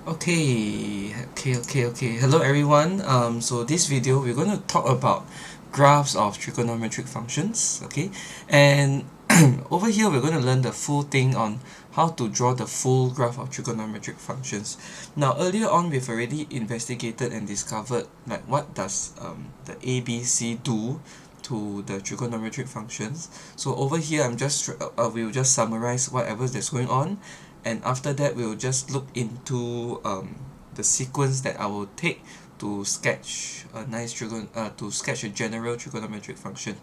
Okay. Hello everyone. So this video we're going to talk about graphs of trigonometric functions. Okay, and over here we're going to learn the full thing on how to draw the full graph of trigonometric functions. Now earlier on we've already investigated and discovered like what does the ABC do to the trigonometric functions. So over here we'll just summarize whatever that's going on, and after that we'll just look into the sequence that I will take to sketch a general trigonometric function.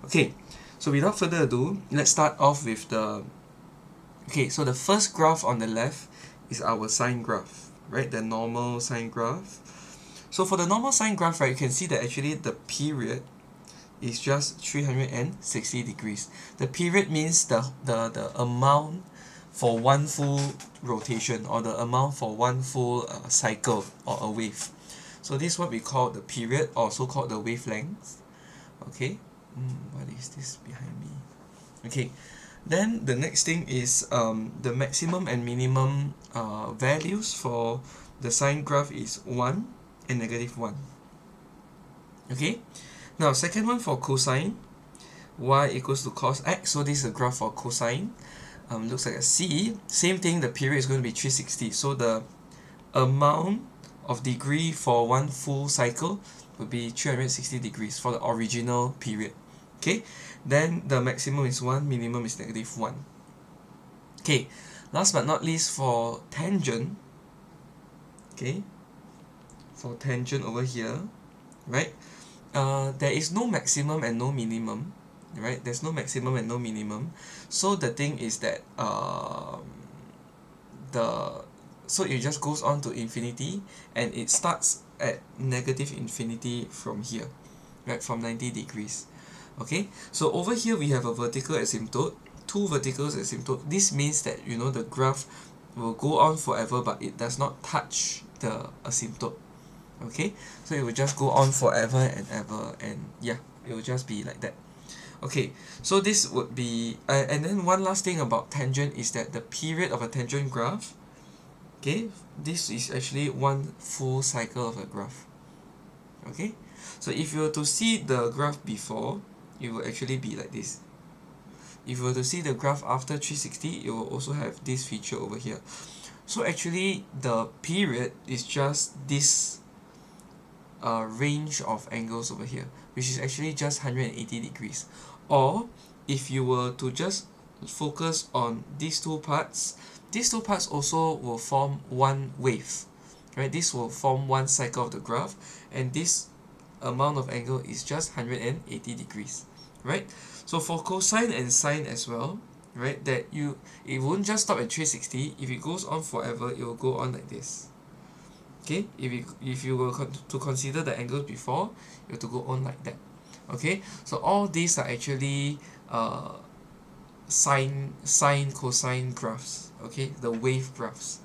Okay, so without further ado, let's start off with so the first graph on the left is our sine graph, right? The normal sine graph. So for the normal sine graph, right, you can see that actually the period is just 360 degrees. The period means the amount for one full rotation, or the amount for one full cycle or a wave. So this is what we call the period, also called the wavelength. Okay, what is this behind me? Okay, then the next thing is the maximum and minimum values for the sine graph is 1 and -1. Okay, now second one for cosine, y equals to cos x. So this is a graph for cosine. Looks like a C. Same thing, the period is going to be 360. So the amount of degree for one full cycle would be 360 degrees for the original period. Okay, then the maximum is 1, minimum is -1. Okay, last but not least for tangent. Okay, for tangent over here, right? There is no maximum and no minimum, right? There's no maximum and no minimum. So the thing is that the so it just goes on to infinity, and it starts at -infinity from here, right? From 90 degrees. Okay, so over here we have a vertical asymptote, two verticals asymptote. This means that the graph will go on forever, but it does not touch the asymptote. Okay, so it will just go on forever and ever, and yeah, it will just be like that. Okay, so this would be and then one last thing about tangent is that the period of a tangent graph, okay, this is actually one full cycle of a graph. Okay, so if you were to see the graph before, it will actually be like this. If you were to see the graph after 360, it will also have this feature over here. So actually the period is just this range of angles over here, which is actually just 180 degrees. Or if you were to just focus on these two parts also will form one wave, right? This will form one cycle of the graph, and this amount of angle is just 180 degrees, right? So for cosine and sine as well, right, it won't just stop at 360. If it goes on forever, it will go on like this. Okay, if you were to consider the angles before, you have to go on like that. Okay, so all these are actually sine cosine graphs. Okay, the wave graphs.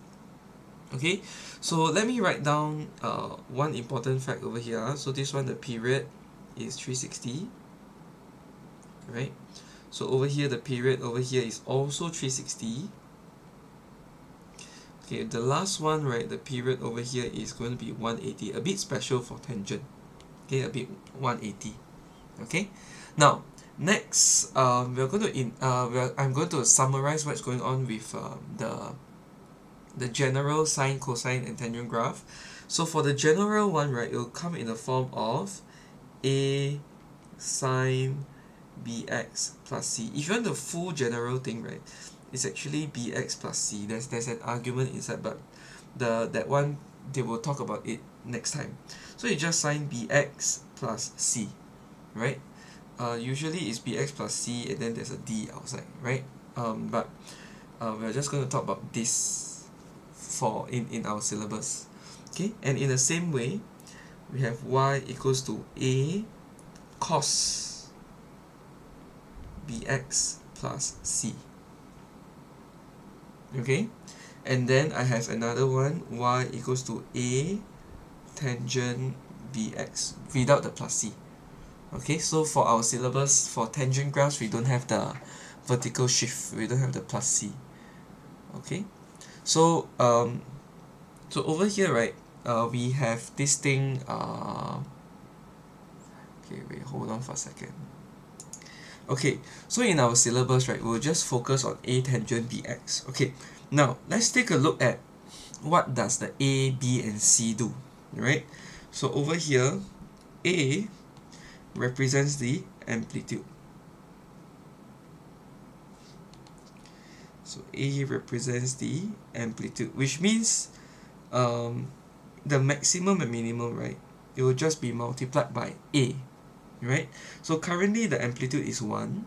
Okay, so let me write down one important fact over here. So this one, the period is 360, right? So over here the period over here is also 360. Okay, the last one, right, the period over here is going to be 180, a bit special for tangent. Okay, a bit 180. Okay, now next I'm going to summarize what's going on with the general sine, cosine, and tangent graph. So for the general one, right, it will come in the form of a sine bx plus c. If you want the full general thing, right, it's actually bx plus c. There's an argument inside, but that one they will talk about it next time. So you just sine bx plus c, right? Usually it's bx plus c, and then there's a d outside, right? But we're just going to talk about this for in our syllabus. Okay, and in the same way, we have y equals to a cos bx plus c. Okay, and then I have another one, y equals to a tangent bx without the plus c. Okay, so for our syllabus, for tangent graphs, we don't have the vertical shift, we don't have the plus c. Okay, so So over here, right, we have this thing. Okay, wait, hold on for a second. Okay, so in our syllabus, right, we'll just focus on A tangent BX. Okay, now let's take a look at what does the A, B, and C do, right? So over here, A represents the amplitude. So A represents the amplitude, which means the maximum and minimum, right, it will just be multiplied by A, right? So currently the amplitude is 1,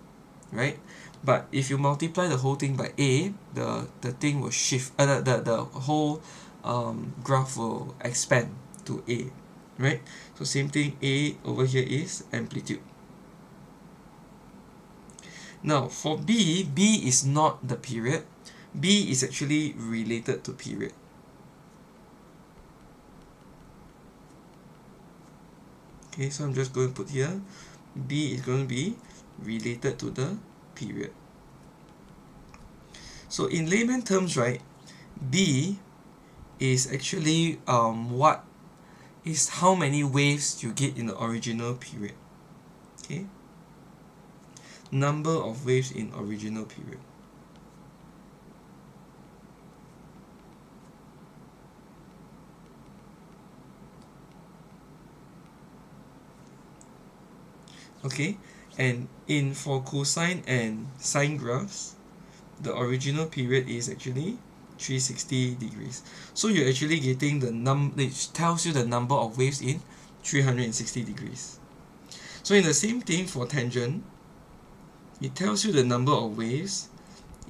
right? But if you multiply the whole thing by A, the thing will shift, the whole graph will expand to A, right? So same thing, A over here is amplitude. Now for B, B is not the period. B is actually related to period. Okay, so I'm just going to put here, B is going to be related to the period. So in layman terms, right, B is actually what is how many waves you get in the original period. Okay, number of waves in original period. Okay, and in for cosine and sine graphs, the original period is actually 360 degrees. So you're actually getting it tells you the number of waves in 360 degrees. So in the same thing for tangent, it tells you the number of waves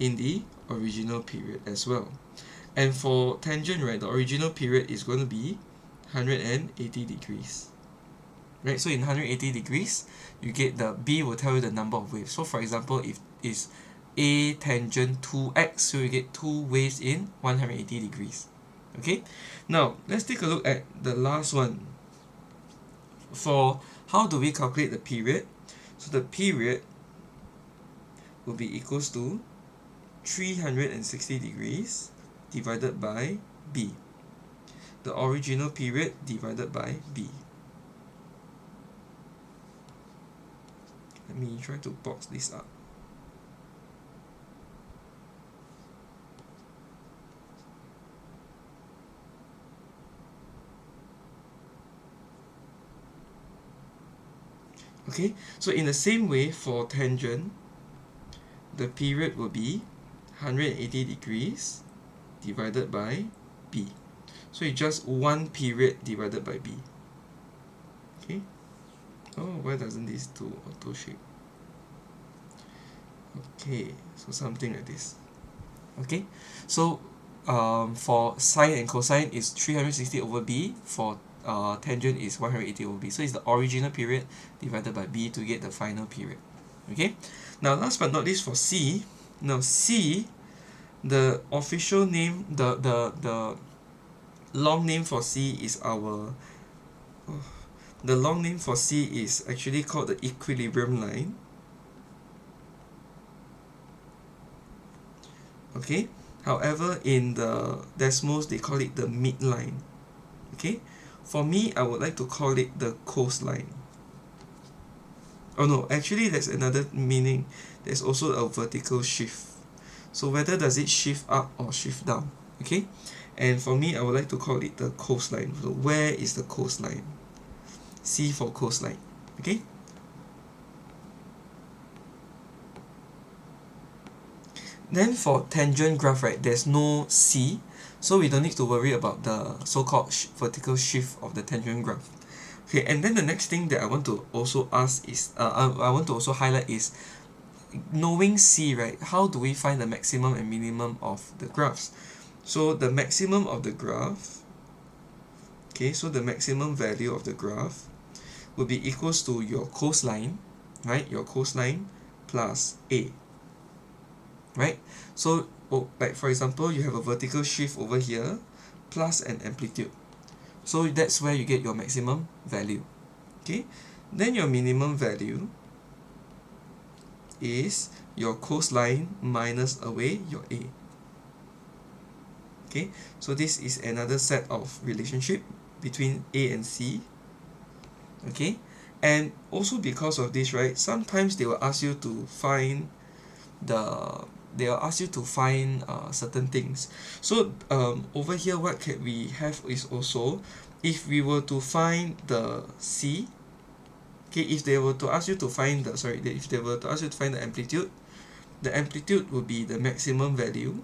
in the original period as well. And for tangent, right, the original period is going to be 180 degrees. Right, so in 180 degrees, you get the B will tell you the number of waves. So for example, if it's A tangent 2x, so you get 2 waves in 180 degrees. Okay, now let's take a look at the last one. For how do we calculate the period? So the period will be equals to 360 degrees divided by B. The original period divided by B. Let me try to box this up. Okay, so in the same way for tangent, the period will be 180 degrees divided by B. So it's just one period divided by B. Okay. Oh, why doesn't this do auto shape? Okay, so something like this. Okay, so for sine and cosine is 360 over B. For tangent is 180 over B. So it's the original period divided by B to get the final period. Okay, now last but not least for C. Now C, the official name, the long name for C is the long name for C is actually called the equilibrium line. Okay, however in the Desmos they call it the midline. Okay, for me I would like to call it the coastline. Oh no, actually there's another meaning. There's also a vertical shift. So whether does it shift up or shift down. Okay, and for me I would like to call it the coastline. So where is the coastline? C for coastline. Okay, then for tangent graph, right, there's no C, so we don't need to worry about the so-called vertical shift of the tangent graph. Okay, and then the next thing that I want to also ask is I want to also highlight is, knowing C, right, how do we find the maximum and minimum of the graphs? So the maximum of the graph, okay, so the maximum value of the graph will be equals to your coastline, right, your coastline plus A, right? So like for example, you have a vertical shift over here plus an amplitude. So that's where you get your maximum value. Okay, then your minimum value is your coastline minus away your A. Okay, so this is another set of relationship between A and C. Okay, and also because of this, right, sometimes they will ask you to find the they will ask you to find certain things. So over here what can we have is also, if we were to find the C, okay, if they were to ask you to find the if they were to ask you to find the amplitude would be the maximum value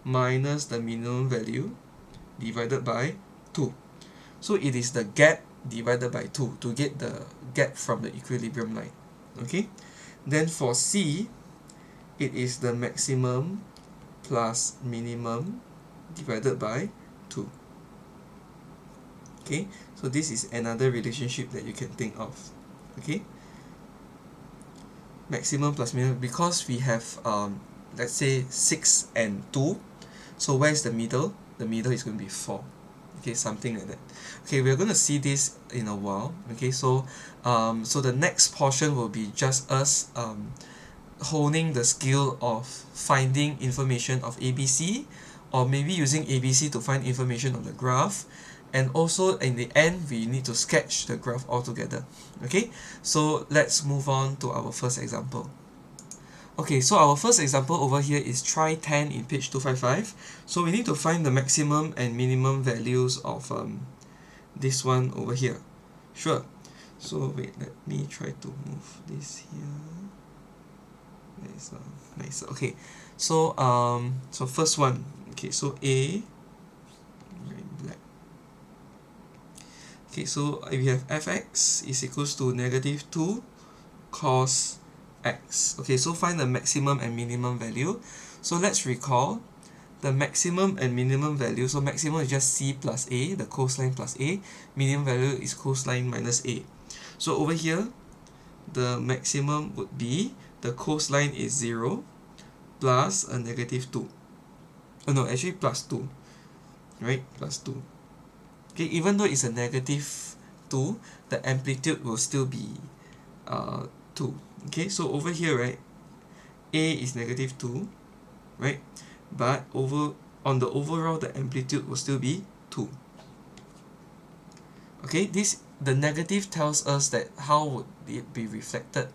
minus the minimum value divided by 2. So it is the gap divided by 2 to get the gap from the equilibrium line. Okay, then for C, it is the maximum plus minimum divided by 2. Okay, so this is another relationship that you can think of. Okay, maximum plus minimum, because we have let's say 6 and 2, so where's the middle? The middle is going to be 4. Okay, something like that. Okay, we're going to see this in a while. Okay, so so the next portion will be just us honing the skill of finding information of ABC, or maybe using ABC to find information on the graph, and also in the end we need to sketch the graph altogether. Okay, so let's move on to our first example. Okay, so our first example over here is try 10 in page 255. So we need to find the maximum and minimum values of this one over here. Sure. So wait, let me try to move this here. Nice. Okay, so so first one. Okay, so A, black. Okay, so we have fx is equals to -2 cos x. Okay, so find the maximum and minimum value. So let's recall the maximum and minimum value. So maximum is just c plus a, the cosine plus a. Minimum value is cosine minus a. So over here, the maximum would be the cosine is 0 plus a -2. Oh no, actually plus 2. Right? Plus 2. Okay, even though it's a -2, the amplitude will still be 2. Okay, so over here, right, A is -2, right? But on the overall, the amplitude will still be 2. Okay, the negative tells us that how would it be reflected?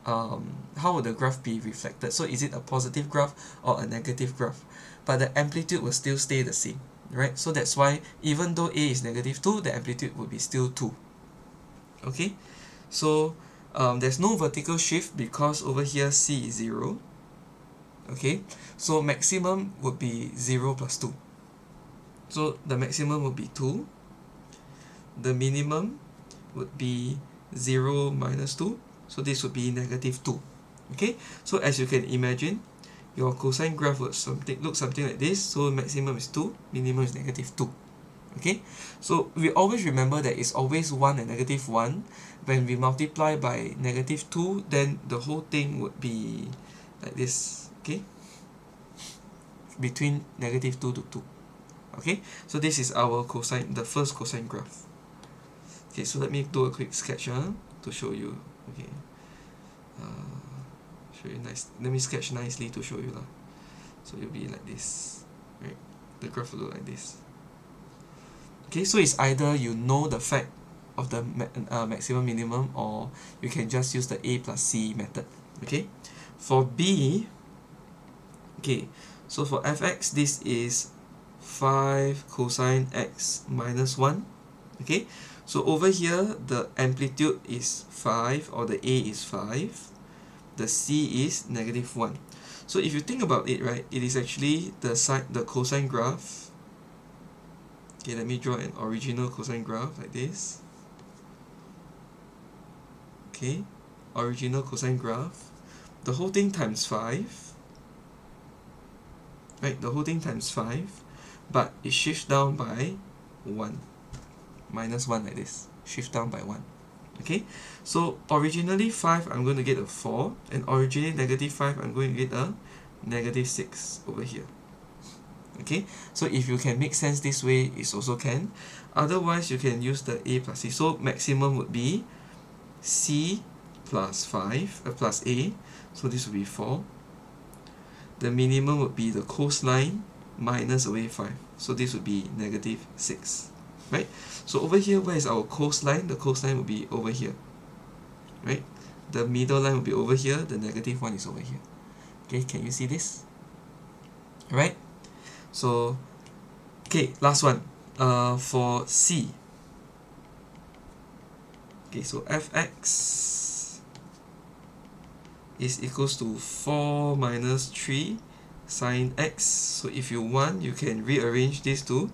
How would the graph be reflected? So is it a positive graph or a negative graph? But the amplitude will still stay the same, right? So that's why even though A is -2, the amplitude would be still 2. Okay, so there's no vertical shift because over here C is 0. Okay, so maximum would be 0 plus 2. So the maximum would be 2. The minimum would be 0 minus 2. So this would be -2. Okay, so as you can imagine, your cosine graph would look something like this. So maximum is 2, minimum is -2. Okay, so we always remember that it's always 1 and -1. When we multiply by -2, then the whole thing would be like this. Okay, between -2 to 2. Okay, so this is our cosine, the first cosine graph. Okay, so let me do a quick sketch to show you. Okay, show you nice. Let me sketch nicely to show you lah. So it'll be like this, right? The graph will look like this. Okay, so it's either you know the fact of the maximum minimum, or you can just use the A plus C method. Okay, for B, okay, so for fx, this is 5 cosine x minus 1. Okay, so over here the amplitude is 5, or the A is 5, the C is -1. So if you think about it, right, it is actually the cosine graph. Okay, let me draw an original cosine graph like this. Okay, original cosine graph. The whole thing times 5. Right, the whole thing times 5. But it shifts down by 1. -1 like this. Shift down by 1. Okay, so originally 5, I'm going to get a 4. And originally -5, I'm going to get a -6 over here. Okay, so if you can make sense this way, it also can. Otherwise, you can use the A plus C. So maximum would be C plus 5 plus A. So this would be 4. The minimum would be the cosine minus away 5. So this would be negative 6. Right? So over here, where is our coastline? The coastline will be over here. Right? The middle line will be over here. The negative one is over here. Okay, can you see this? Right? So, okay, last one. For C. Okay, so fx is equals to 4 minus 3 sine x. So if you want, you can rearrange this to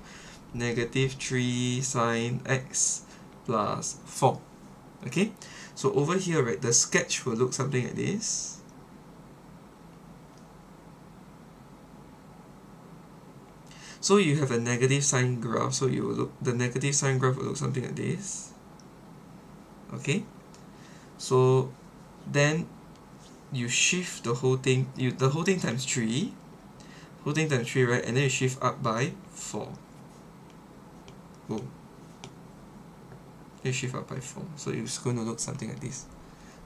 negative 3 sine x plus 4. Okay, so over here, right, the sketch will look something like this. So you have a negative sign graph, so you will look, the negative sign graph will look something like this. Okay, so then you shift the whole thing, the whole thing times 3, right, and then you shift up by 4. Oh, you shift up by 4, so it's going to look something like this.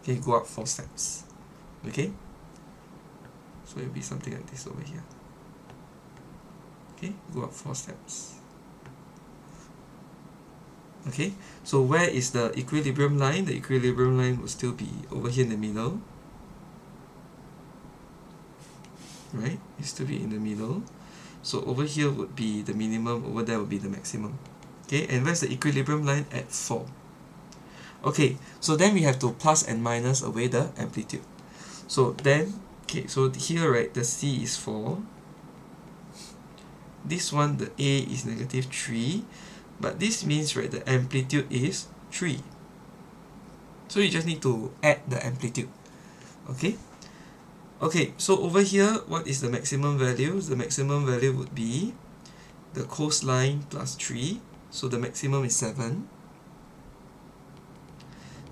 Okay, go up 4 steps. Okay, so it'll be something like this over here. Okay, go up 4 steps. Okay, so where is the equilibrium line? The equilibrium line will still be over here in the middle. Right, it still be in the middle. So over here would be the minimum, over there would be the maximum. Okay, and where's the equilibrium line? At 4. Okay, so then we have to plus and minus away the amplitude. So then, okay, so here, right, the C is 4. This one, the A is negative 3. But this means, right, the amplitude is 3. So you just need to add the amplitude. Okay? Okay, so over here, what is the maximum value? The maximum value would be the coastline plus 3. So the maximum is 7.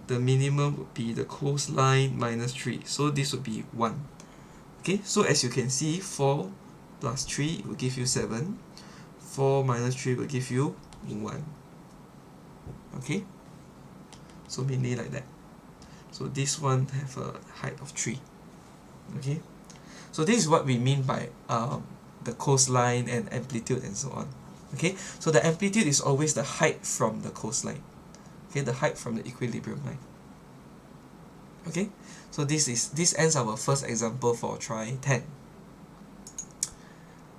The minimum would be the coastline minus 3. So this would be 1. Okay, so as you can see, 4 plus 3 will give you 7. 4 minus 3 will give you 1. Okay, so mainly like that. So this one have a height of 3. Okay, so this is what we mean by the coastline and amplitude and so on. Okay, so the amplitude is always the height from the coastline. Okay, the height from the equilibrium line. Okay, so this ends our first example for try 10.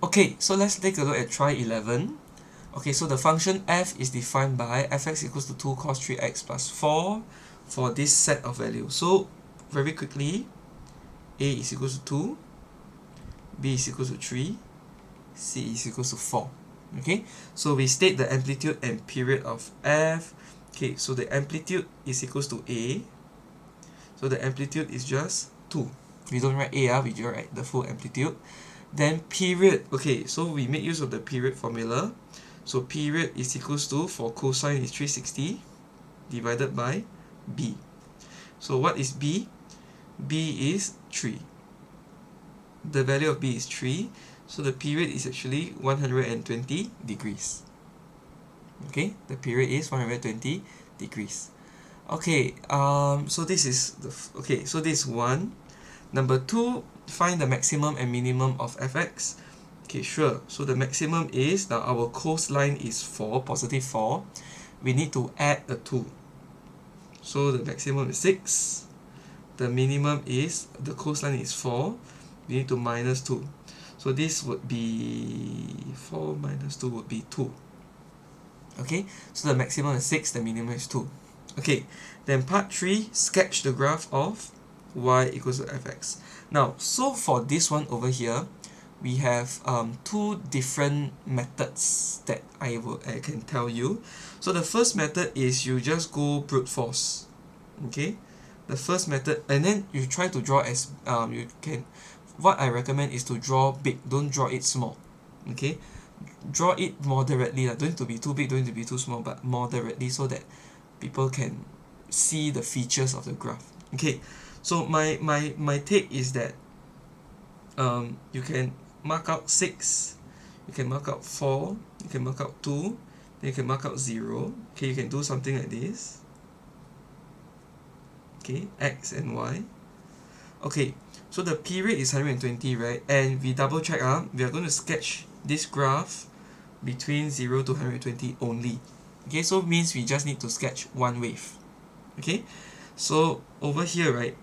Okay, so let's take a look at try 11. Okay, so the function f is defined by fx equals to 2 cos 3x plus 4 for this set of values. So very quickly, a is equals to 2, b is equals to 3, c is equals to 4. Okay, so we state the amplitude and period of f. Okay, so the amplitude is equals to a. So the amplitude is just 2. We don't write a, we just write the full amplitude. Then period, okay, so we make use of the period formula. So period is equals to, for cosine is 360 divided by b. So what is b? b is 3. The value of b is 3. So the period is actually 120 degrees. Okay, the period is 120 degrees. Okay, so this is okay, so this is 1. Number 2, find the maximum and minimum of fx. Okay, sure. So the maximum is, now our coastline is 4, positive 4. We need to add a 2. So the maximum is 6. The minimum is, the coastline is 4. We need to minus 2. So this would be 4 minus 2 would be 2. Okay, so the maximum is 6, the minimum is 2. Okay, then part 3, sketch the graph of y equals to fx. Now, so for this one over here, we have 2 different methods that I can tell you. So the first method is you just go brute force. Okay, the first method, and then you try to draw as you can. What I recommend is to draw big, don't draw it small. Okay, draw it moderately. Don't need to be too big, don't need to be too small, but moderately so that people can see the features of the graph. Okay, so my take is that you can mark out 6, you can mark out 4, you can mark out 2, then you can mark out 0. Okay, you can do something like this. Okay, x and y. Okay, so the period is 120, right? And we double check, we are going to sketch this graph between 0 to 120 only. Okay, so means we just need to sketch one wave. Okay, so over here, right,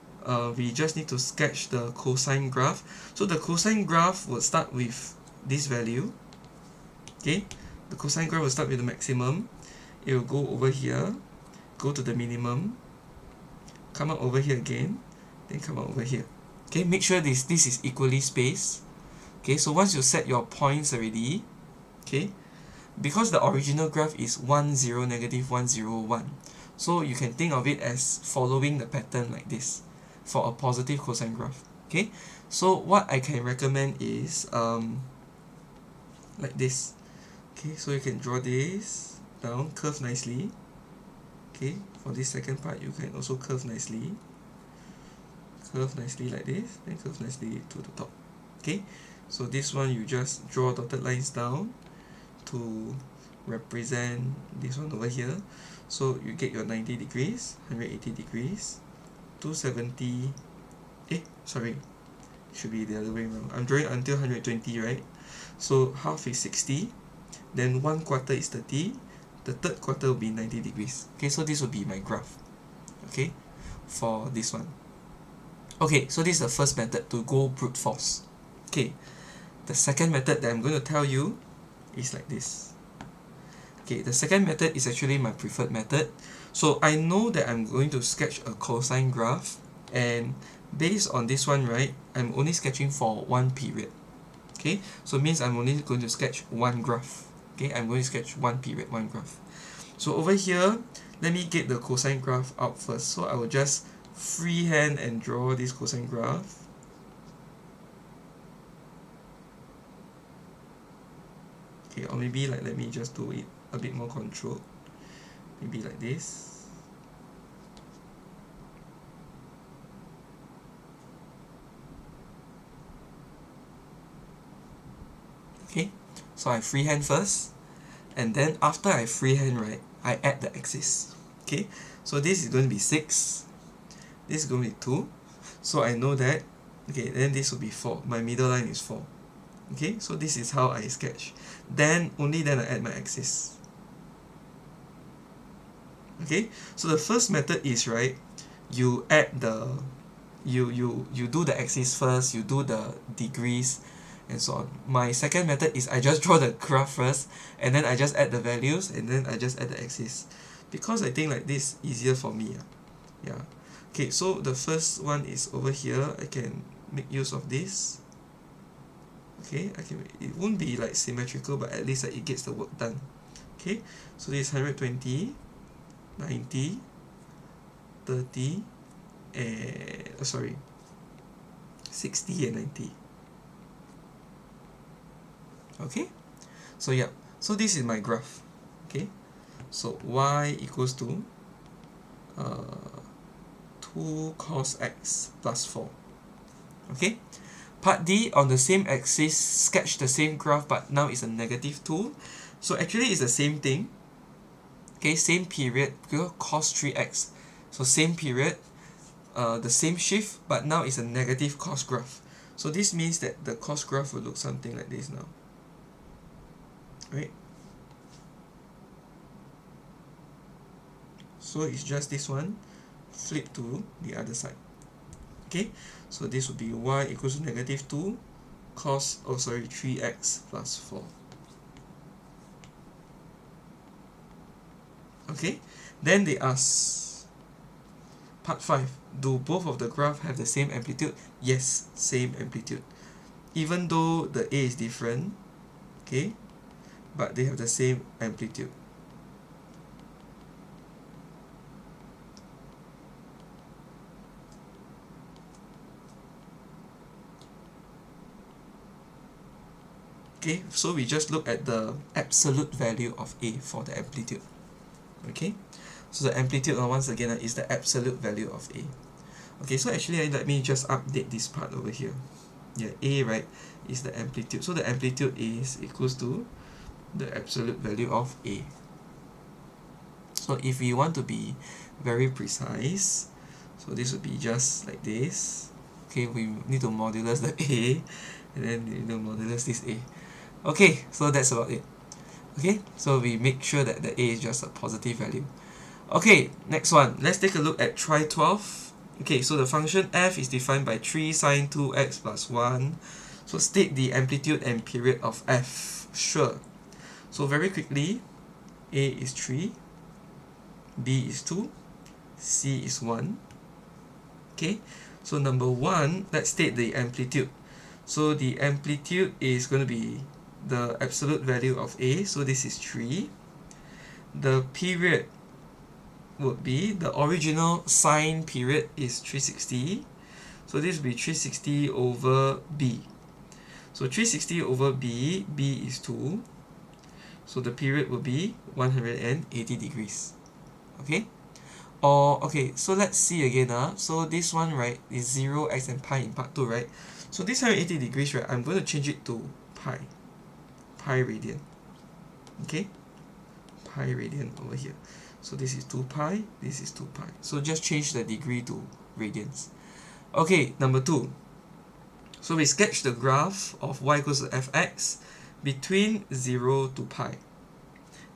we just need to sketch the cosine graph. So the cosine graph will start with this value. Okay, the cosine graph will start with the maximum. It will go over here, go to the minimum, come up over here again, then come up over here. Okay, make sure this is equally spaced. Okay, so once you set your points already, okay, because the original graph is 1 0 negative 1 0 1, so you can think of it as following the pattern like this for a positive cosine graph. Okay, so what I can recommend is like this. Okay, so you can draw this down, curve nicely. Okay, for this second part you can also curve nicely like this, then curve nicely to the top. Okay, so this one you just draw dotted lines down to represent this one over here. So you get your 90 degrees, 180 degrees, 270, sorry, should be the other way around. I'm drawing until 120, right? So half is 60, then 1/4 is 30, the third quarter will be 90 degrees. Okay, so this will be my graph, okay, for this one. Okay, so this is the first method, to go brute force. Okay, the second method that I'm going to tell you is like this. Okay, the second method is actually my preferred method. So I know that I'm going to sketch a cosine graph, and based on this one, right, I'm only sketching for one period. Okay, so it means I'm only going to sketch one graph. Okay, I'm going to sketch one period, one graph. So over here, let me get the cosine graph out first. So I will just freehand and draw this cosine graph. Okay, or maybe like let me just do it a bit more controlled. Maybe like this. Okay, so I freehand first, and then after I freehand, right, I add the axis. Okay, so this is going to be 6, this is going to be 2, so I know that. Okay, then this will be 4, my middle line is 4. Okay, so this is how I sketch. Then only then I add my axis. Okay, so the first method is, right, you add the you do the axis first, you do the degrees and so on. My second method is I just draw the graph first, and then I just add the values, and then I just add the axis, because I think like this easier for me. Yeah. Okay, so the first one is over here. I can make use of this. Okay, it won't be like symmetrical, but at least like, it gets the work done. Okay, so this is 120, 90, 30, and 60 and 90. Okay, so yeah, so this is my graph. Okay, so y equals to 2 cos x plus 4. Okay, part D, on the same axis, sketch the same graph, but now it's a -2. So actually it's the same thing. Okay, same period, cos 3x. So same period, the same shift, but now it's a negative cos graph. So this means that the cos graph will look something like this now. Right? So it's just this one, flip to the other side. Okay, so this would be y equals to -2 cos 3x plus 4. Okay, then they ask, part 5, do both of the graph have the same amplitude? Yes, same amplitude, even though the A is different. Okay, but they have the same amplitude. Okay, so we just look at the absolute value of A for the amplitude. Okay, so the amplitude, once again, is the absolute value of A. Okay, so actually let me just update this part over here. Yeah, A, right, is the amplitude. So the amplitude is equals to the absolute value of A. So if we want to be very precise, so this would be just like this. Okay, we need to modulus the A, and then modulus this A. Okay, so that's about it. Okay, so we make sure that the a is just a positive value. Okay, next one. Let's take a look at try 12. Okay, so the function f is defined by 3 sine 2x plus 1. So state the amplitude and period of f. Sure. So very quickly, a is 3, b is 2, c is 1. Okay, so number 1, let's state the amplitude. So the amplitude is going to be the absolute value of a, so this is 3. The period would be the original sine period is 360, so this will be 360 over b. So 360 over b is 2, so the period will be 180 degrees. Okay, or okay, so let's see again. So this one, right, is 0, x and pi in part 2, right? So this 180 degrees, right, I'm going to change it to pi radian. Okay, pi radian over here. So this is 2 pi, this is 2 pi. So just change the degree to radians. Okay, number 2. So we sketch the graph of y equals to fx between 0 to pi.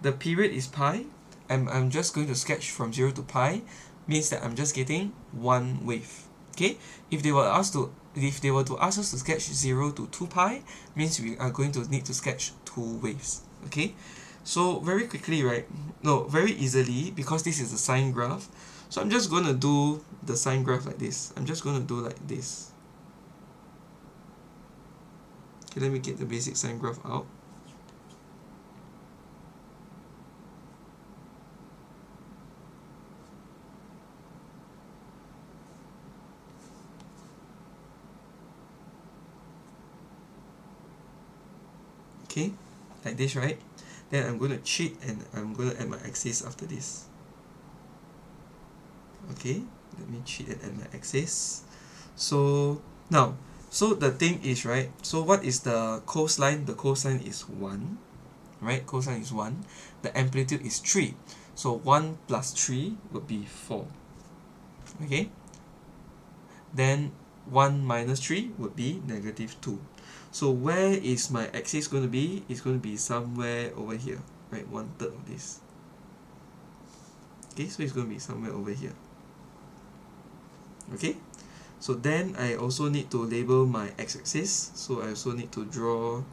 The period is pi, and I'm just going to sketch from 0 to pi, means that I'm just getting one wave. Okay, if they were to ask us to sketch 0 to 2 pi, means we are going to need to sketch two waves. Okay, so very quickly, right, no, very easily, because this is a sine graph, so I'm just going to do the sine graph like this. I'm just going to do like this. Okay, let me get the basic sine graph out. Okay, like this, right? Then I'm going to cheat and I'm going to add my axis after this. Okay, let me cheat and add my axis. So now, so the thing is, right, so what is the cosine? The cosine is 1, right? Cosine is 1. The amplitude is 3. So 1 plus 3 would be 4. Okay, then 1 minus 3 would be negative 2. So where is my axis going to be? It's going to be somewhere over here, right? 1/3 of this. Okay, so it's going to be somewhere over here. Okay, so then I also need to label my x-axis. So I also need to draw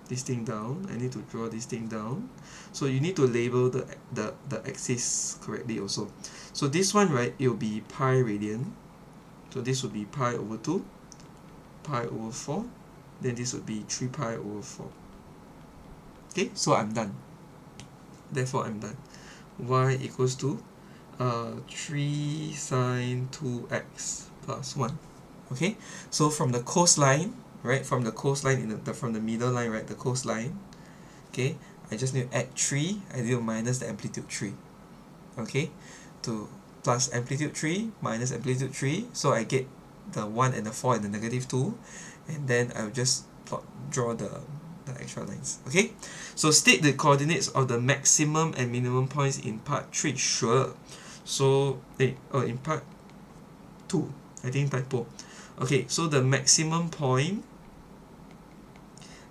this thing down. I need to draw this thing down. So you need to label the axis correctly also. So this one, right, it will be pi radian. So this would be pi over 2, pi over 4. Then this would be 3 pi over 4. Okay, so I'm done. Therefore, I'm done. Y equals to 3 sine 2x plus 1. Okay, so from the coastline, right, from the coastline, from the middle line, right, the coastline, okay, I just need to add 3, I need to minus the amplitude 3. Okay, to plus amplitude 3 minus amplitude 3, so I get the 1 and the 4 and the negative 2, and then I'll just draw the extra lines. Okay, so state the coordinates of the maximum and minimum points in part 3. Sure. So in part 2, I think typo. Okay, so the maximum point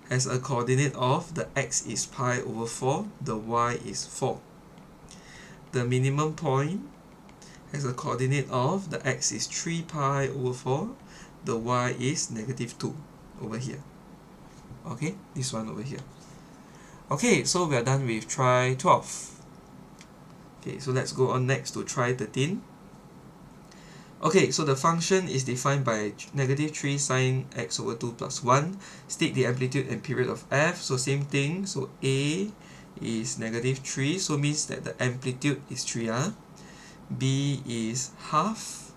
has a coordinate of the x is pi over 4, the y is 4. The minimum point has a coordinate of the x is 3 pi over 4, the y is negative 2 over here. Okay, this one over here. Okay, so we are done with try 12. Okay, so let's go on next to try 13. Okay, so the function is defined by negative 3 sine x over 2 plus 1. State the amplitude and period of f. So same thing. So a is negative 3, so means that the amplitude is 3. B is half.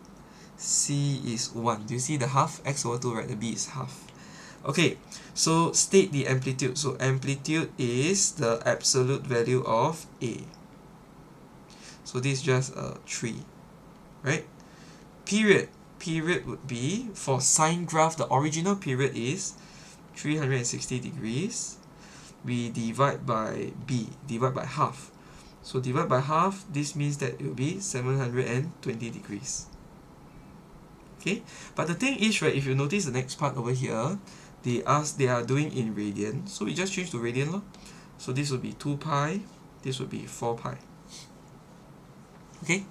C is 1. Do you see the half? X over 2, right? The B is half. Okay, so state the amplitude. So amplitude is the absolute value of A. So this is just 3, right? Period would be, for sine graph, the original period is 360 degrees. We divide by B, divide by half. So divide by half, this means that it will be 720 degrees. Okay, but the thing is, right, if you notice the next part over here, they are doing in radian, so we just change to radian lor. So this would be 2 pi, this would be 4 pi. Okay,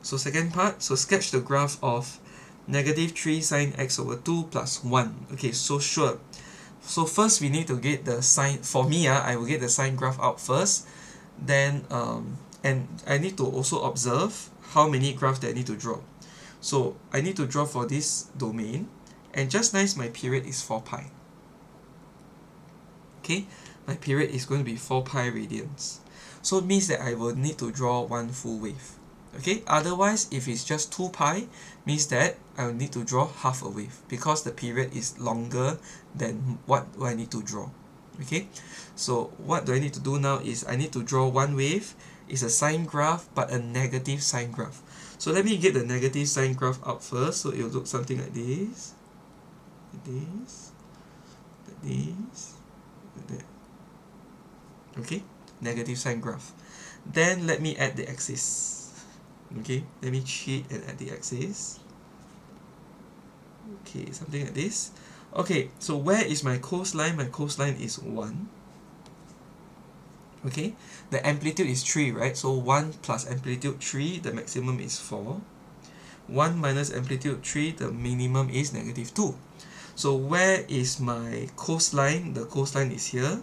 so second part, so sketch the graph of negative 3 sine x over 2 plus 1. Okay, so sure. So first we need to get the sine. For me, I will get the sine graph out first. Then and I need to also observe how many graphs that I need to draw. So I need to draw for this domain, and just nice my period is 4 pi. Okay, my period is going to be 4 pi radians. So it means that I will need to draw one full wave. Okay, otherwise if it's just 2 pi, means that I will need to draw half a wave because the period is longer than what do I need to draw. Okay, so what do I need to do now is I need to draw one wave. It's a sine graph but a negative sine graph. So let me get the negative sine graph out first. So it will look something like this, like this, like this, like that. Okay, negative sine graph. Then let me add the axis. Okay, let me cheat and add the axis. Okay, something like this. Okay, so where is my coastline? My coastline is 1. Okay, the amplitude is 3, right? So 1 plus amplitude 3, the maximum is 4. 1 minus amplitude 3, the minimum is negative 2. So where is my coastline? The coastline is here.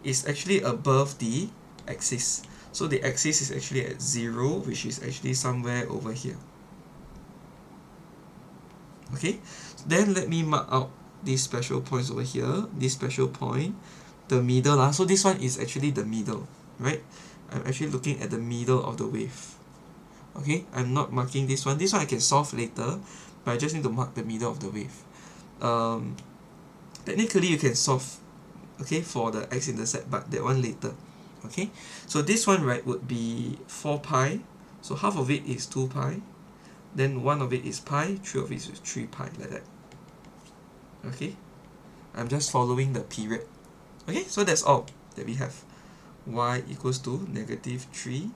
It's actually above the axis. So the axis is actually at 0, which is actually somewhere over here. Okay, then let me mark out these special points over here. This special point, the middle. So this one is actually the middle, right? I'm actually looking at the middle of the wave. Okay, I'm not marking this one. This one I can solve later, but I just need to mark the middle of the wave. Technically you can solve, okay, for the x-intercept, but that one later. Okay, so this one, right, would be 4 pi. So half of it is 2 pi. Then 1 of it is pi, 3 of it is 3 pi, like that. Okay, I'm just following the period. Okay, so that's all that we have. Y equals to negative 3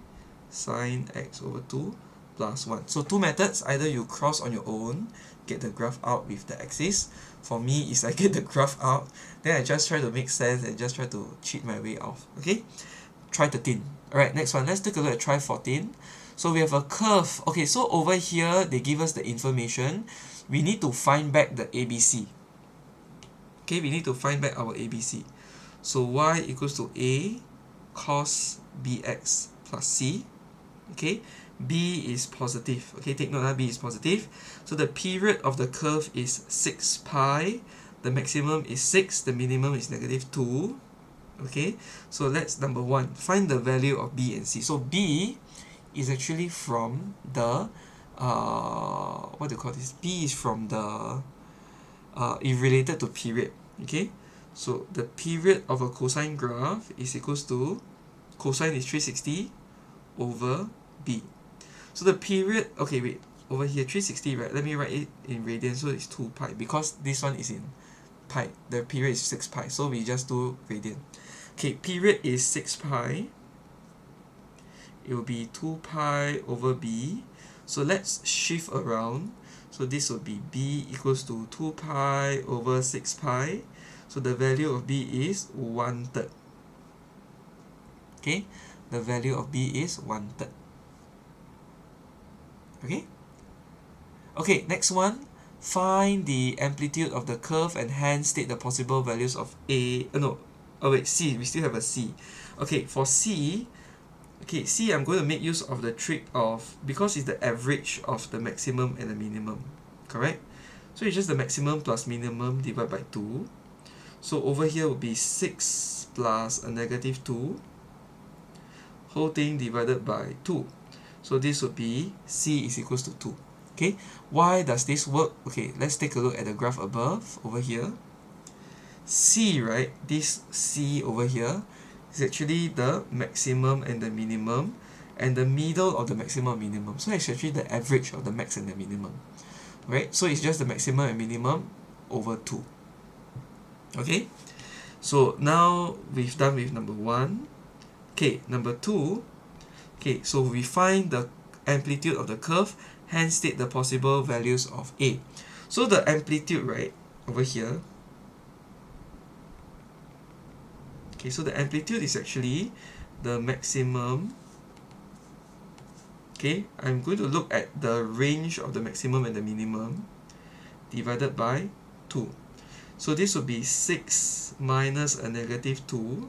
sine x over 2 plus 1. So two methods, either you cross on your own, get the graph out with the axis. For me, is I get the graph out, then I just try to make sense and just try to cheat my way off. Okay, try 13. Alright, next one, let's take a look at try 14. So we have a curve. Okay, so over here, they give us the information. We need to find back the ABC. Okay, we need to find back our ABC. So y equals to a cos bx plus c. Okay, b is positive. Okay, take note that b is positive. So the period of the curve is 6 pi. The maximum is 6. The minimum is negative 2. Okay, so let's number 1. Find the value of b and c. So b is actually from the what do you call this? B is from the it related to period. Okay, so the period of a cosine graph is equals to cosine is 360 over b. So the period, okay, wait, over here 360, right? Let me write it in radians, so it's 2 pi because this one is in pi. The period is 6 pi, so we just do radian. Okay, period is 6 pi. It will be 2 pi over b. So let's shift around. So this will be b equals to 2 pi over 6 pi. So the value of b is 1/3. Okay, the value of b is 1/3. Okay. Okay, next one. Find the amplitude of the curve and hence state the possible values of a. C. We still have a c. Okay, for c. Okay, C, I'm going to make use of the trick of, because it's the average of the maximum and the minimum, correct? So it's just the maximum plus minimum divided by 2. So over here will be 6 plus a negative 2, whole thing divided by 2. So this would be C is equals to 2. Okay, why does this work? Okay, let's take a look at the graph above, over here. C, right, this C over here, is actually the maximum and the minimum, and the middle of the maximum and minimum. So it's actually the average of the max and the minimum, right? So it's just the maximum and minimum over 2. Okay, so now we've done with number 1. Okay, number 2. Okay, so we find the amplitude of the curve, hence state the possible values of A. So the amplitude, right, over here, Okay, so the amplitude is actually the maximum. Okay, I'm going to look at the range of the maximum and the minimum divided by 2. So this would be 6 minus a negative 2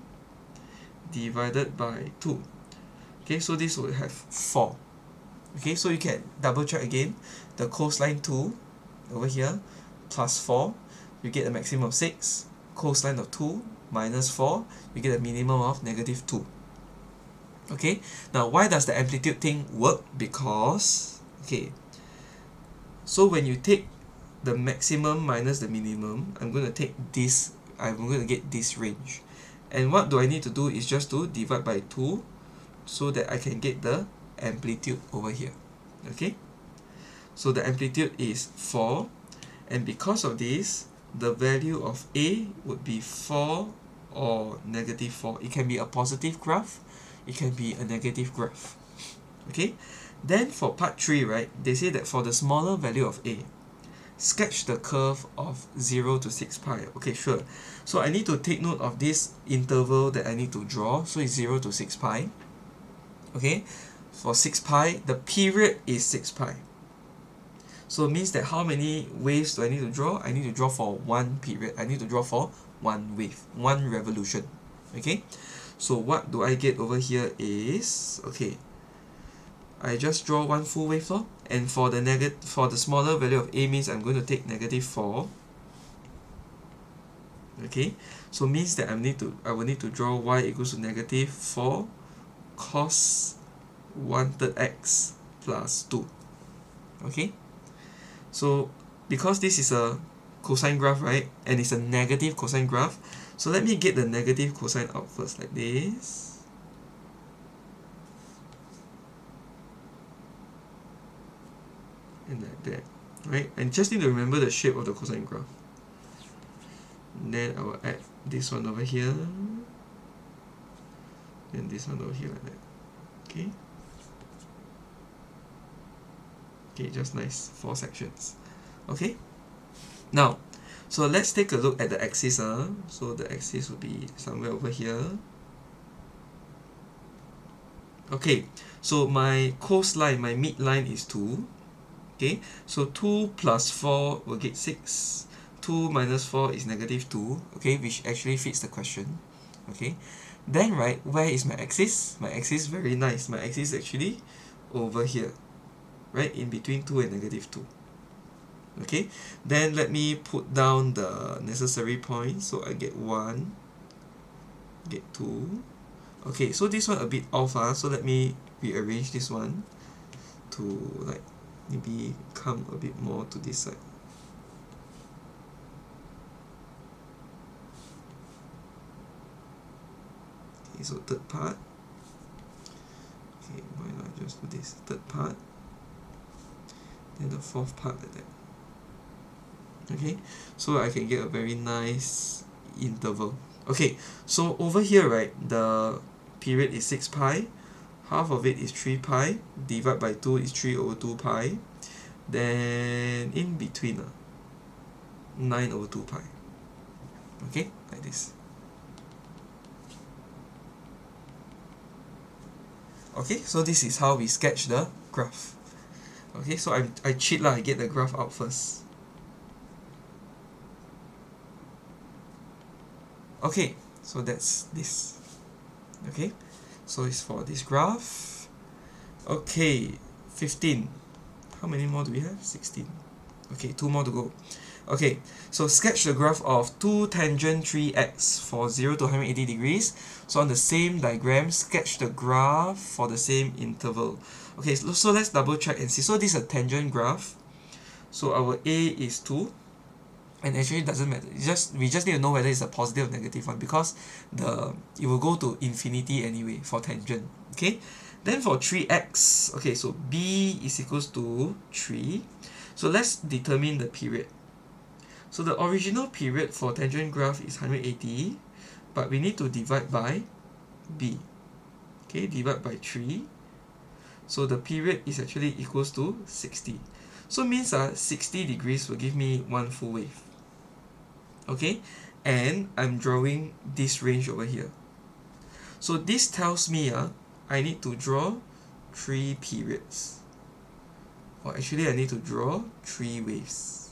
divided by 2. Okay, so this would have 4. Okay, so you can double check again. The cosine 2 over here plus 4, you get a maximum of 6. Cosine of 2 minus 4, you get a minimum of negative 2. Okay, now why does the amplitude thing work? Because, okay, so when you take the maximum minus the minimum, I'm going to take this, I'm going to get this range. And what do I need to do is just to divide by 2 so that I can get the amplitude over here. Okay, so the amplitude is 4, and because of this, the value of A would be 4 or negative 4. It can be a positive graph, it can be a negative graph. Okay, then for part 3, right, they say that for the smaller value of A, sketch the curve of 0 to 6 pi. Okay, sure. So I need to take note of this interval that I need to draw. So it's 0 to 6 pi. Okay, for 6 pi, the period is 6 pi. So it means that how many waves do I need to draw? I need to draw for one period. I need to draw for one wave, one revolution. Okay, so what do I get over here is, okay, I just draw one full wave lor. And for the smaller value of A means I'm going to take negative 4. Okay, so means that I will need to draw y equals to negative 4 cos 1/3 x plus 2. Okay, so because this is a cosine graph, right, and it's a negative cosine graph, so let me get the negative cosine out first, like this. And like that, right? And just need to remember the shape of the cosine graph. And then I will add this one over here, and this one over here like that. Okay. Okay, just nice, 4 sections. Okay. Now, so let's take a look at the axis. So the axis would be somewhere over here. Okay, so my coastline, my midline is 2. Okay, so 2 plus 4 will get 6. 2 minus 4 is negative 2. Okay, which actually fits the question. Okay, then right, where is my axis? My axis, very nice. My axis is actually over here, right, in between 2 and negative 2. Okay, then let me put down the necessary points. So I get 1, get 2. Okay, so this one a bit off, so let me rearrange this one to like maybe come a bit more to this side. Okay, so third part. Okay, why not just do this third part, then the fourth part like that. Okay, so I can get a very nice interval. Okay, so over here, right, the period is 6 pi, half of it is 3 pi, divide by 2 is 3 over 2 pi, then in between 9 over 2 pi. Okay, like this. Okay, so this is how we sketch the graph. Okay, so I cheat lah, I get the graph out first. Okay, so that's this. Okay, so it's for this graph. Okay, 15. How many more do we have? 16. Okay, 2 more to go. Okay, so sketch the graph of 2 tangent 3x for 0 to 180 degrees. So on the same diagram, sketch the graph for the same interval. Okay, so let's double check and see. So this is a tangent graph. So our A is 2. And actually it doesn't matter. We just need to know whether it's a positive or negative one, because it will go to infinity anyway for tangent. Okay, then for 3x, okay, so b is equals to 3. So let's determine the period. So the original period for tangent graph is 180, but we need to divide by b. Okay, divide by 3. So the period is actually equals to 60. So means 60 degrees will give me one full wave. Okay, and I'm drawing this range over here. So this tells me I need to draw 3 periods. Or actually I need to draw 3 waves.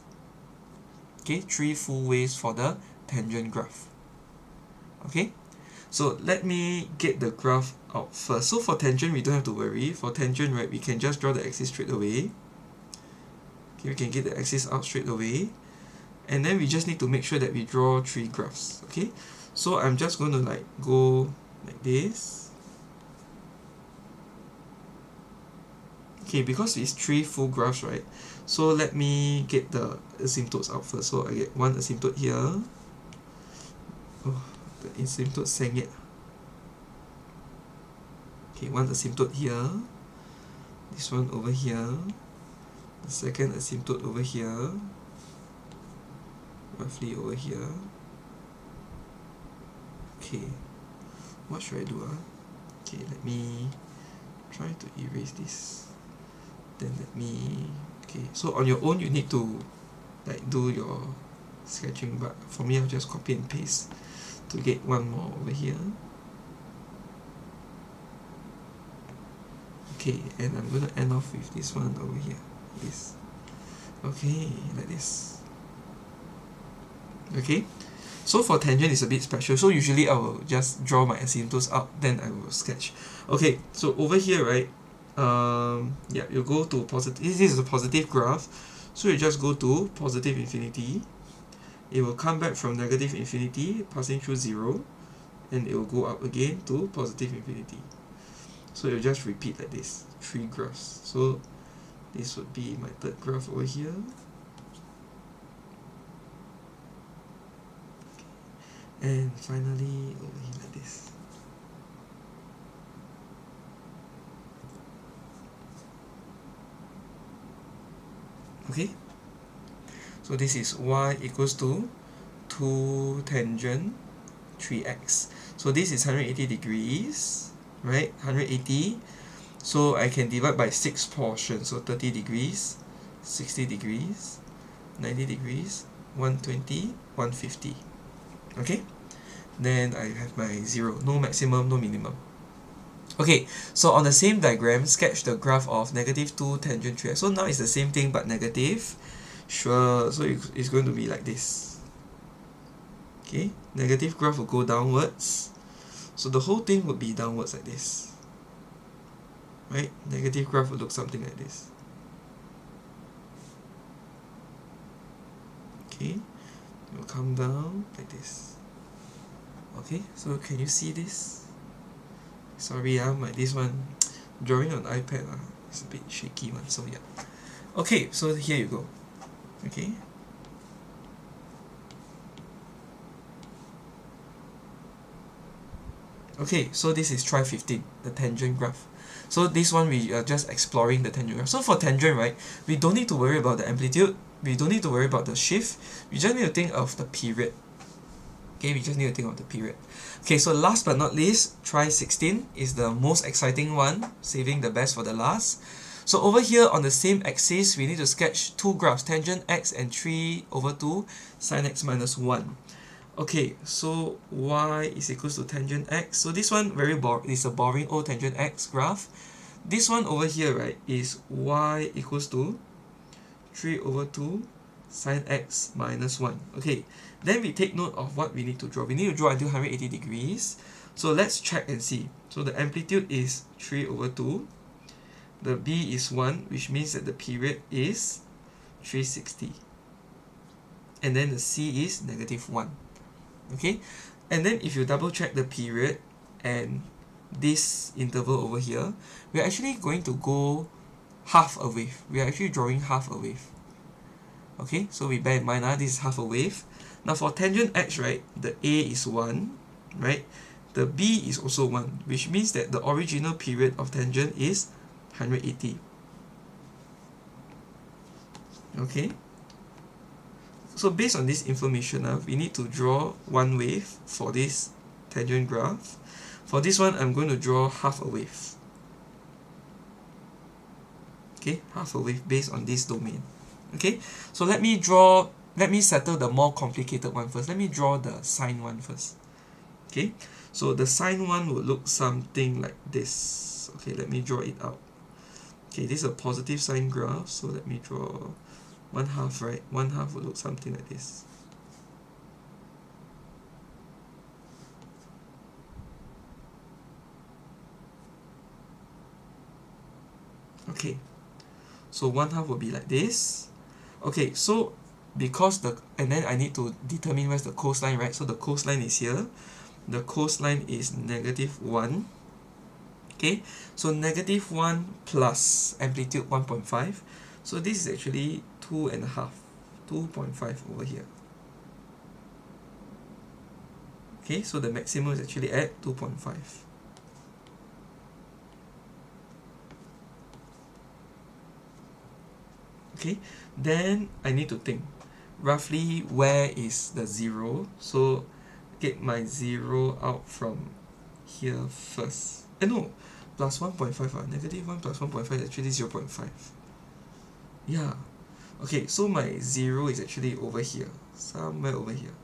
Okay, 3 full waves for the tangent graph. Okay, so let me get the graph out first. So for tangent, we don't have to worry. For tangent, right, we can just draw the axis straight away. Okay, we can get the axis out straight away. And then we just need to make sure that we draw 3 graphs. Okay, so I'm just going to like go like this. Okay, because it's 3 full graphs, right? So let me get the asymptotes out first. So I get one asymptote here. Oh, the asymptote sang it. Okay, one asymptote here. This one over here. The second asymptote over here. Roughly over here. Okay, what should I do? Okay, let me try to erase this. Then let me... Okay, so on your own you need to like do your sketching, but for me I'll just copy and paste to get one more over here. Okay, and I'm going to end off with this one over here. This. Okay, like this. Okay, so for tangent it's a bit special. So usually I will just draw my asymptotes out, then I will sketch. Okay, so over here, right, yeah, you go to positive. This is a positive graph, so you just go to positive infinity. It will come back from negative infinity, passing through 0, and it will go up again to positive infinity. So you just repeat like this, 3 graphs. So this would be my third graph over here. And finally over here like this. Okay, so this is y equals to 2 tangent 3x. So this is 180 degrees, right? 180. So I can divide by 6 portions. So 30 degrees, 60 degrees, 90 degrees, 120, 150. Okay, then I have my 0. No maximum, no minimum. Okay, so on the same diagram, sketch the graph of negative 2 tangent 3x. So now it's the same thing but negative. Sure, so it's going to be like this. Okay, negative graph will go downwards. So the whole thing would be downwards like this. Right? Negative graph would look something like this. Okay, it will come down like this. Okay, so can you see this? Sorry, this one drawing on iPad it's a bit shaky one, so yeah. Okay, so here you go. Okay. Okay, so this is try 15, the tangent graph. So this one we are just exploring the tangent graph. So for tangent, right, we don't need to worry about the amplitude, we don't need to worry about the shift, we just need to think of the period. Okay, we just need to think of the period. Okay, so last but not least, try 16 is the most exciting one, saving the best for the last. So over here on the same axis, we need to sketch 2 graphs, tangent x and 3/2 sine x minus 1. Okay, so y is equals to tangent x. So this one is a boring old tangent x graph. This one over here, right, is y equals to 3/2 sine x minus 1. Okay, then we take note of what we need to draw. We need to draw until 180 degrees. So let's check and see. So the amplitude is 3/2. The b is 1, which means that the period is 360. And then the c is -1. Okay, and then if you double check the period and this interval over here, we're actually going to go half a wave. We are actually drawing half a wave. Okay, so we bear in mind this is half a wave. Now for tangent x, right, the a is 1, right? The b is also 1, which means that the original period of tangent is 180. Okay, so based on this information, we need to draw one wave for this tangent graph. For this one, I'm going to draw half a wave. Okay, half a wave based on this domain. Okay, so let me settle the more complicated one first. Let me draw the sine one first. Okay, so the sine one would look something like this. Okay, let me draw it out. Okay, this is a positive sine graph, so let me draw 1/2, right? 1/2 would look something like this. Okay, so 1/2 will be like this. Okay, so because and then I need to determine where's the coastline, right? So the coastline is here. The coastline is -1. Okay, so -1 plus amplitude 1.5. So this is actually 2.5, 2.5 over here. Okay, so the maximum is actually at 2.5. Okay, then I need to think roughly where is the 0. So get my 0 out from here first. No, plus 1.5. -1 plus 1.5 is actually 0.5. Yeah. Okay, so my 0 is actually over here, somewhere over here.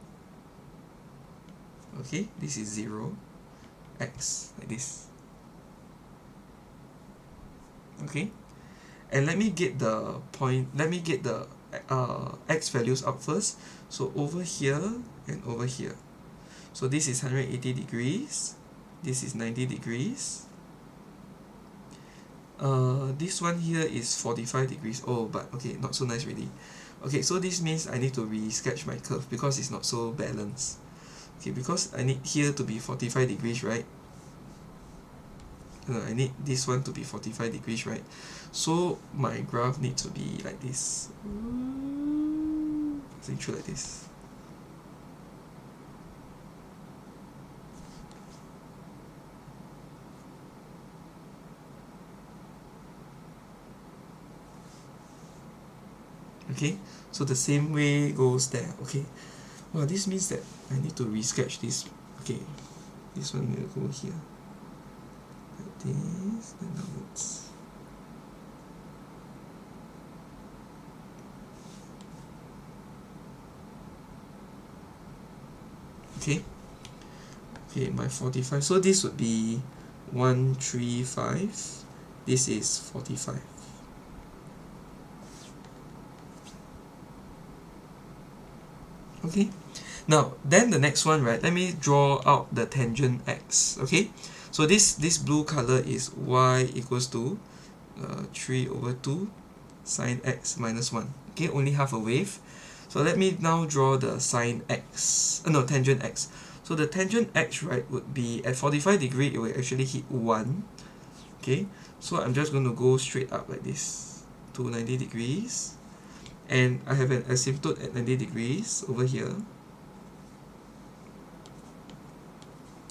Okay, this is 0, x, like this. Okay, and let me get the x values up first. So over here and over here. So this is 180 degrees, this is 90 degrees. This one here is 45 degrees. Oh, but okay, not so nice really. Okay, so this means I need to re-sketch my curve because it's not so balanced. Okay, because I need here to be 45 degrees, right? I need this one to be 45 degrees, right? So my graph needs to be like this. Passing through like this. Okay, so the same way goes there. Okay, well, this means that I need to resketch this. Okay, this one will go here like this, then downwards. Okay, okay, my 45. So this would be 135. This is 45. Okay, now then the next one, right? Let me draw out the tangent x. Okay, so this blue color is y equals to 3/2 sine x minus 1. Okay, only half a wave. So let me now draw the sine x, no, tangent x. So the tangent x, right, would be at 45 degree, it will actually hit 1. Okay, so I'm just going to go straight up like this to 90 degrees. And I have an asymptote at 90 degrees over here.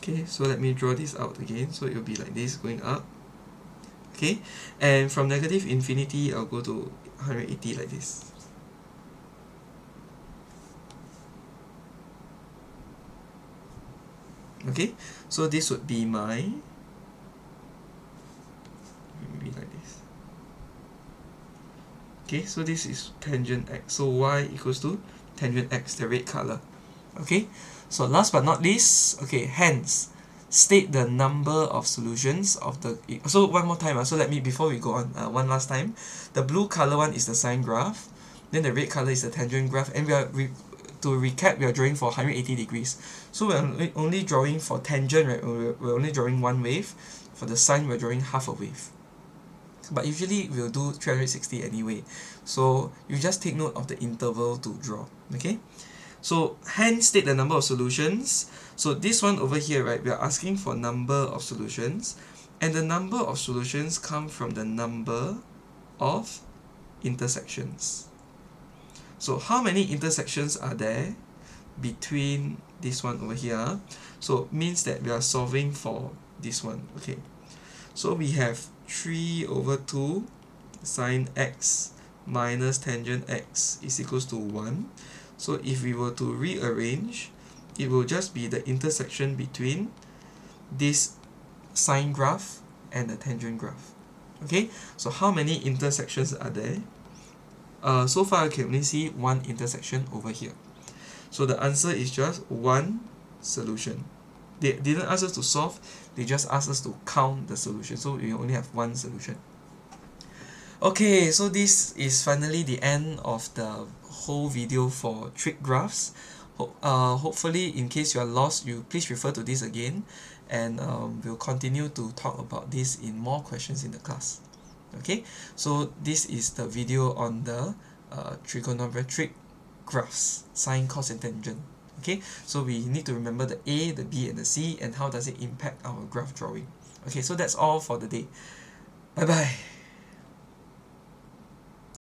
Okay, so let me draw this out again. So it will be like this going up. Okay, and from negative infinity, I'll go to 180 like this. Okay, so this would be my, maybe like this. Okay, so this is tangent x. So y equals to tangent x, the red color. Okay, so last but not least, okay, hence state the number of solutions of the. So one more time, so let me, before we go on, one last time. The blue color one is the sine graph, then the red color is the tangent graph, and to recap, we are drawing for 180 degrees. So we're only drawing for tangent, right? We're only drawing one wave. For the sine, we're drawing half a wave. But usually we'll do 360 anyway. So you just take note of the interval to draw. Okay? So hence state the number of solutions. So this one over here, right, we are asking for number of solutions. And the number of solutions come from the number of intersections. So how many intersections are there between this one over here? So means that we are solving for this one. Okay, so we have 3/2 sine x minus tangent x is equals to 1. So if we were to rearrange, it will just be the intersection between this sine graph and the tangent graph. Okay, so how many intersections are there? So far I can only see one intersection over here. So the answer is just one solution. they didn't ask us to solve, they just asked us to count the solution, so we only have one solution. Okay, so this is finally the end of the whole video for trig graphs. Hopefully, in case you are lost, you please refer to this again, and we'll continue to talk about this in more questions in the class. Okay, so this is the video on the trigonometric graphs, sine, cos, and tangent. Okay, so we need to remember the A, the B, and the C, and how does it impact our graph drawing. Okay, so that's all for the day. Bye bye.